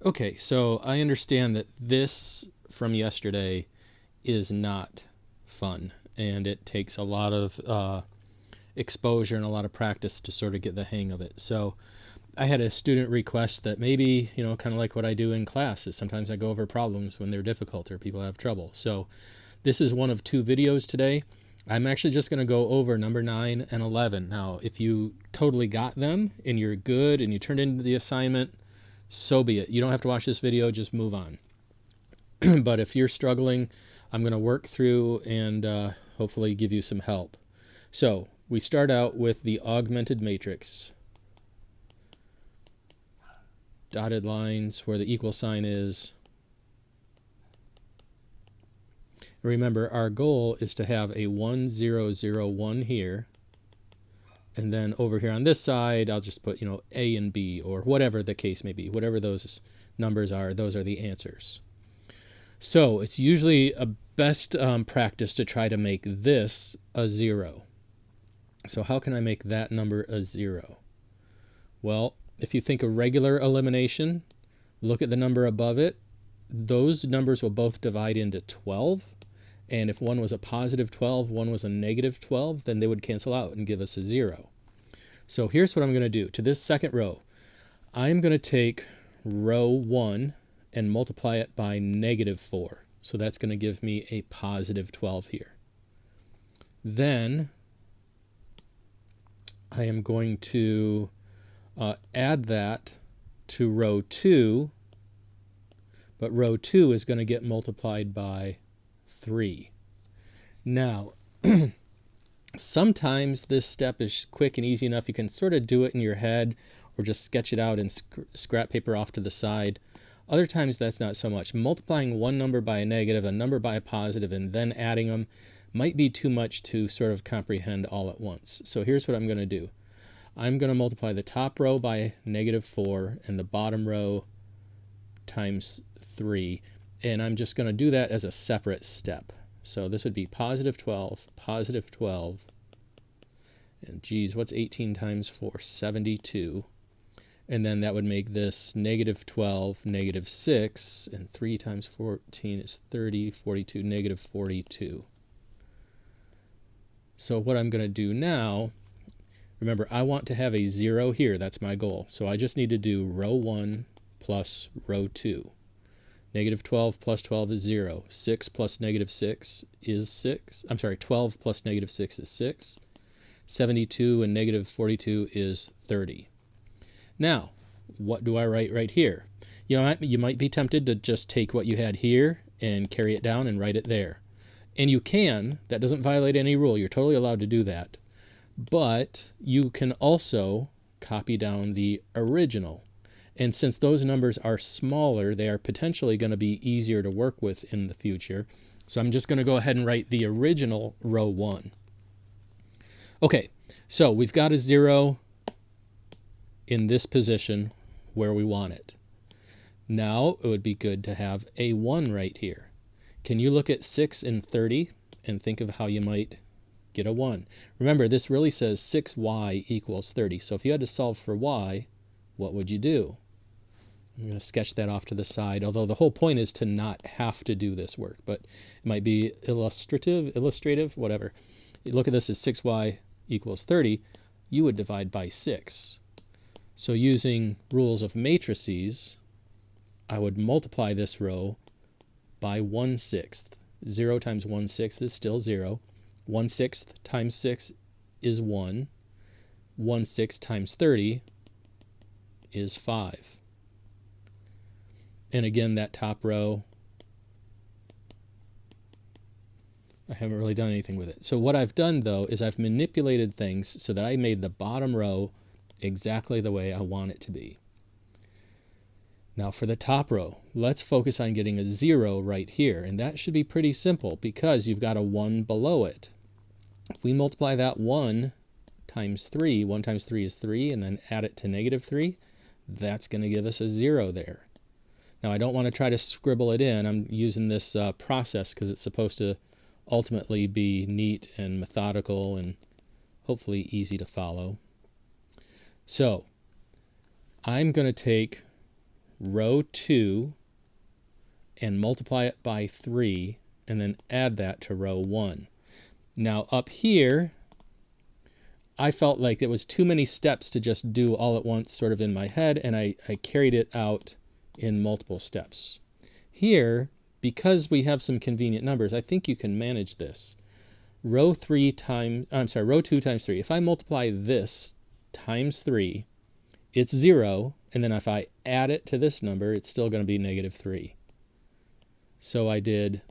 Okay, so I understand that this from yesterday is not fun, and it takes a lot of exposure and a lot of practice to sort of get the hang of it. So I had a student request that maybe, kind of like what I do in class, is sometimes I go over problems when they're difficult or people have trouble. So this is one of two videos today. I'm actually just going to go over number 9 and 11. Now, if you totally got them and you're good and you turned in the assignment, so be it. You don't have to watch this video, just move on. But if you're struggling, I'm going to work through and hopefully give you some help. So we start out with the augmented matrix. Dotted lines where the equal sign is. Remember, our goal is to have a 1, 0, 0, 1 here. And then over here on this side, I'll just put, A and B, or whatever the case may be. Whatever those numbers are, those are the answers. So it's usually a best practice to try to make this a 0. So how can I make that number a 0? Well, if you think of regular elimination, look at the number above it. Those numbers will both divide into 12. And if one was a positive 12, one was a negative 12, then they would cancel out and give us a 0. So here's what I'm going to do. To this second row, I'm going to take row 1 and multiply it by negative 4. So that's going to give me a positive 12 here. Then I am going to add that to row 2, but row 2 is going to get multiplied by 3. Now, sometimes this step is quick and easy enough. You can sort of do it in your head or just sketch it out and scrap paper off to the side. Other times that's not so much. Multiplying one number by a negative, a number by a positive, and then adding them might be too much to sort of comprehend all at once. So here's what I'm going to do. I'm going to multiply the top row by negative 4 and the bottom row times 3. And I'm just going to do that as a separate step. So this would be positive 12, and geez, what's 18 times 4? 72. And then that would make this negative 12, negative 6, and 3 times 14 is 30, 42, negative 42. So what I'm going to do now, remember, I want to have a 0 here. That's my goal. So I just need to do row 1 plus row 2. Negative 12 plus 12 is 0. 6 plus negative 6 is 6. I'm sorry, 12 plus negative 6 is 6. 72 and negative 42 is 30. Now, what do I write right here? You might be tempted to just take what you had here and carry it down and write it there. And you can. That doesn't violate any rule. You're totally allowed to do that. But you can also copy down the original. And since those numbers are smaller, they are potentially going to be easier to work with in the future. So I'm just going to go ahead and write the original row 1. Okay, so we've got a 0 in this position where we want it. Now it would be good to have a 1 right here. Can you look at 6 and 30 and think of how you might get a 1? Remember, this really says 6y equals 30. So if you had to solve for y, what would you do? I'm going to sketch that off to the side, although the whole point is to not have to do this work, but it might be illustrative, whatever. You look at this as 6y equals 30, you would divide by 6. So using rules of matrices, I would multiply this row by 1/6. 0 times 1/6 is still 0. 1/6 times 6 is 1. 1/6 times 30 is 5. And again, that top row, I haven't really done anything with it. So what I've done, though, is I've manipulated things so that I made the bottom row exactly the way I want it to be. Now for the top row, let's focus on getting a 0 right here. And that should be pretty simple because you've got a 1 below it. If we multiply that 1 times 3, 1 times 3 is 3, and then add it to negative 3, that's going to give us a 0 there. Now I don't want to try to scribble it in. I'm using this process because it's supposed to ultimately be neat and methodical and hopefully easy to follow. So I'm going to take row 2 and multiply it by 3 and then add that to row 1. Now up here, I felt like it was too many steps to just do all at once sort of in my head, and I carried it out in multiple steps. Here, because we have some convenient numbers, I think you can manage this. Row 2 times 3. If I multiply this times 3, it's 0, and then if I add it to this number, it's still going to be negative 3. So I did,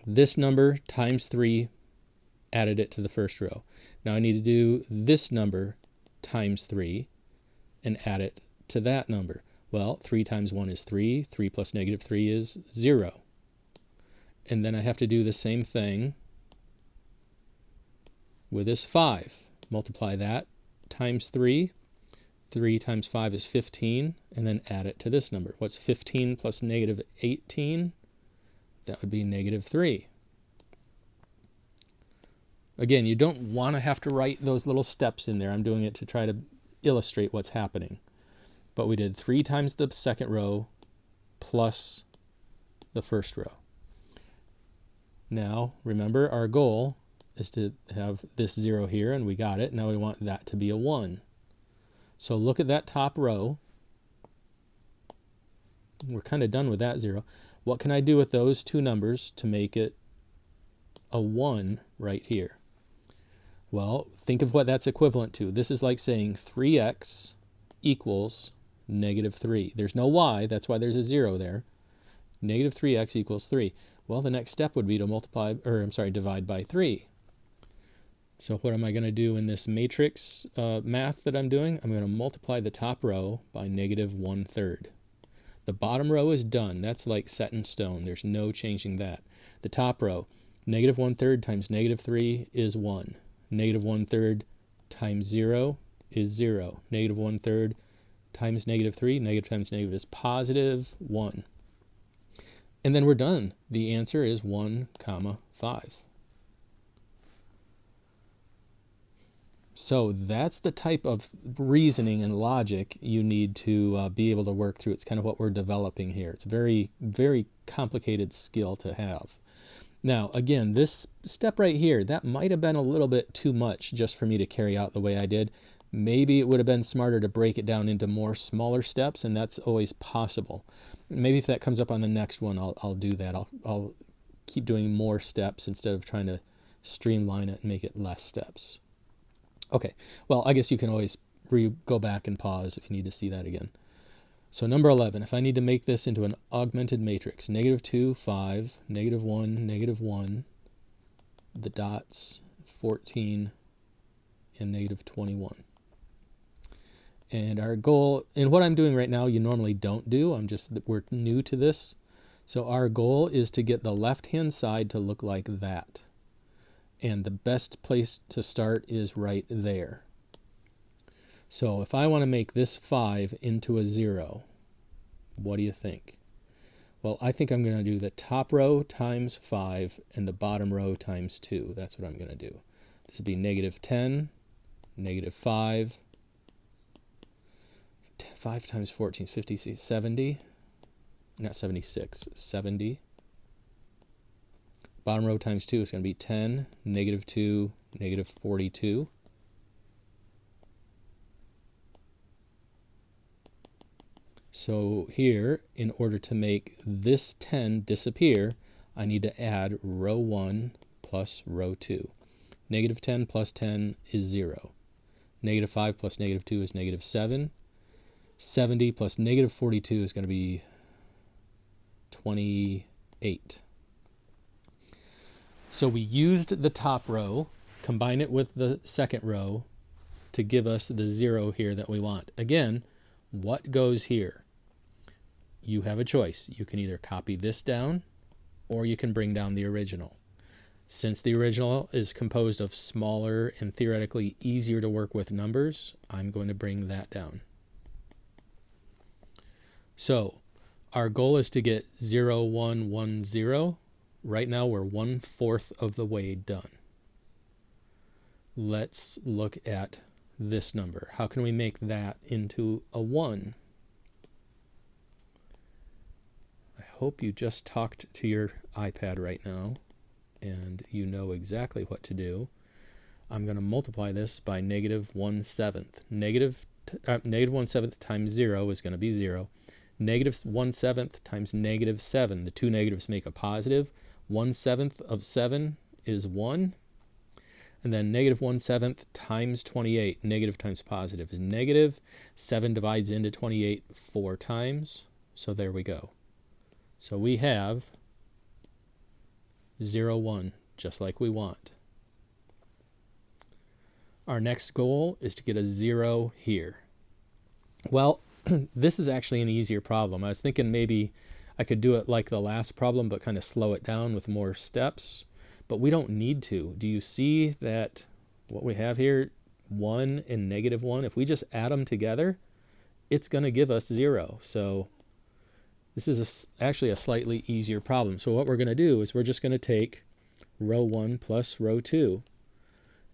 this number times 3, added it to the first row. Now I need to do this number times 3 and add it to that number. Well, 3 times 1 is 3. 3 plus negative 3 is 0. And then I have to do the same thing with this 5. Multiply that times 3. 3 times 5 is 15, and then add it to this number. What's 15 plus negative 18? That would be negative 3. Again, you don't want to have to write those little steps in there. I'm doing it to try to illustrate what's happening. But we did 3 times the second row plus the first row. Now, remember, our goal is to have this 0 here, and we got it. Now we want that to be a 1. So look at that top row. We're kind of done with that 0. What can I do with those two numbers to make it a 1 right here? Well, think of what that's equivalent to. This is like saying 3x equals negative 3. There's no y, that's why there's a 0 there. Negative 3x equals 3. Well, the next step would be to divide by 3. So what am I going to do in this matrix math that I'm doing? I'm going to multiply the top row by negative 1/3. The bottom row is done. That's like set in stone. There's no changing that. The top row, negative 1/3 times negative 3 is 1. Negative 1/3 times 0 is 0. Negative 1/3 times negative 3, negative times negative is positive 1. And then we're done. The answer is 1, 5. So that's the type of reasoning and logic you need to be able to work through. It's kind of what we're developing here. It's a very, very complicated skill to have. Now, again, this step right here, that might have been a little bit too much just for me to carry out the way I did. Maybe it would have been smarter to break it down into more smaller steps, and that's always possible. Maybe if that comes up on the next one, I'll do that. I'll keep doing more steps instead of trying to streamline it and make it less steps. Okay, well, I guess you can always go back and pause if you need to see that again. So number 11, if I need to make this into an augmented matrix, negative 2, 5, negative 1, negative 1, the dots, 14, and negative 21. And our goal, and what I'm doing right now, you normally don't do. We're new to this. So our goal is to get the left-hand side to look like that. And the best place to start is right there. So if I want to make this 5 into a 0, what do you think? Well, I think I'm going to do the top row times 5 and the bottom row times 2. That's what I'm going to do. This would be negative 10, negative 5. 5 times 14 is 50, 70. Not 76, 70. Bottom row times 2 is going to be 10, negative 2, negative 42. So here, in order to make this 10 disappear, I need to add row 1 plus row 2. Negative 10 plus 10 is 0. Negative 5 plus negative 2 is negative 7. 70 plus negative 42 is going to be 28. So we used the top row, combine it with the second row to give us the 0 here that we want. Again, what goes here? You have a choice. You can either copy this down or you can bring down the original. Since the original is composed of smaller and theoretically easier to work with numbers, I'm going to bring that down. So our goal is to get 0, 1, 1, 0. Right now we're 1/4 of the way done. Let's look at this number. How can we make that into a 1? hope you just talked to your iPad right now and you know exactly what to do. I'm going to multiply this by negative 1/7. Negative 1/7 times 0 is going to be 0. Negative 1/7 times negative 7. The two negatives make a positive. 1/7 of 7 is 1. And then negative 1/7 times 28. Negative times positive is negative. 7 divides into 28 4 times. So there we go. So we have 0, 1, just like we want. Our next goal is to get a 0 here. Well, this is actually an easier problem. I was thinking maybe I could do it like the last problem, but kind of slow it down with more steps. But we don't need to. Do you see that what we have here, 1 and negative 1, if we just add them together, it's going to give us 0. So this is actually a slightly easier problem. So what we're going to do is we're just going to take row 1 plus row 2.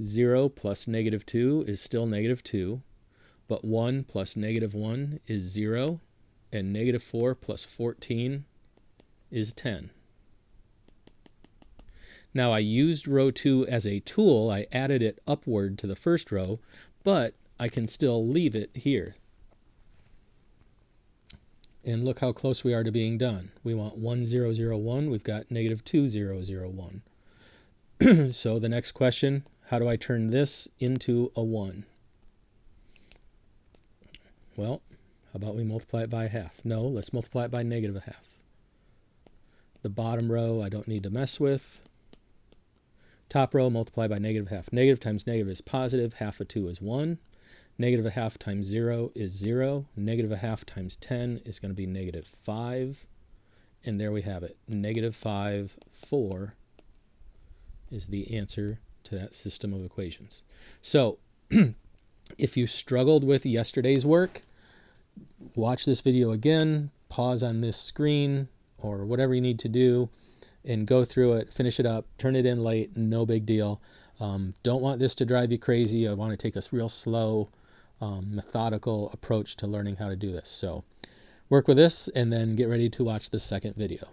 0 plus negative 2 is still negative 2, but 1 plus negative 1 is 0, and negative 4 plus 14 is 10. Now I used row 2 as a tool. I added it upward to the first row, but I can still leave it here. And look how close we are to being done. We want 1, 0, 0, 1. We've got negative 2, 0, 0, 1. So the next question, how do I turn this into a 1? Well, how about we multiply it by 1/2? No, let's multiply it by negative 1/2. The bottom row I don't need to mess with. Top row, multiply by negative 1/2. Negative times negative is positive. 1/2 of 2 is 1. Negative 1/2 times 0 is 0. Negative 1/2 times 10 is going to be negative 5. And there we have it. Negative 5, 4 is the answer to that system of equations. So if you struggled with yesterday's work, watch this video again, pause on this screen or whatever you need to do and go through it, finish it up, turn it in late, no big deal. Don't want this to drive you crazy. I want to take a real slow, methodical approach to learning how to do this. So work with this and then get ready to watch the second video.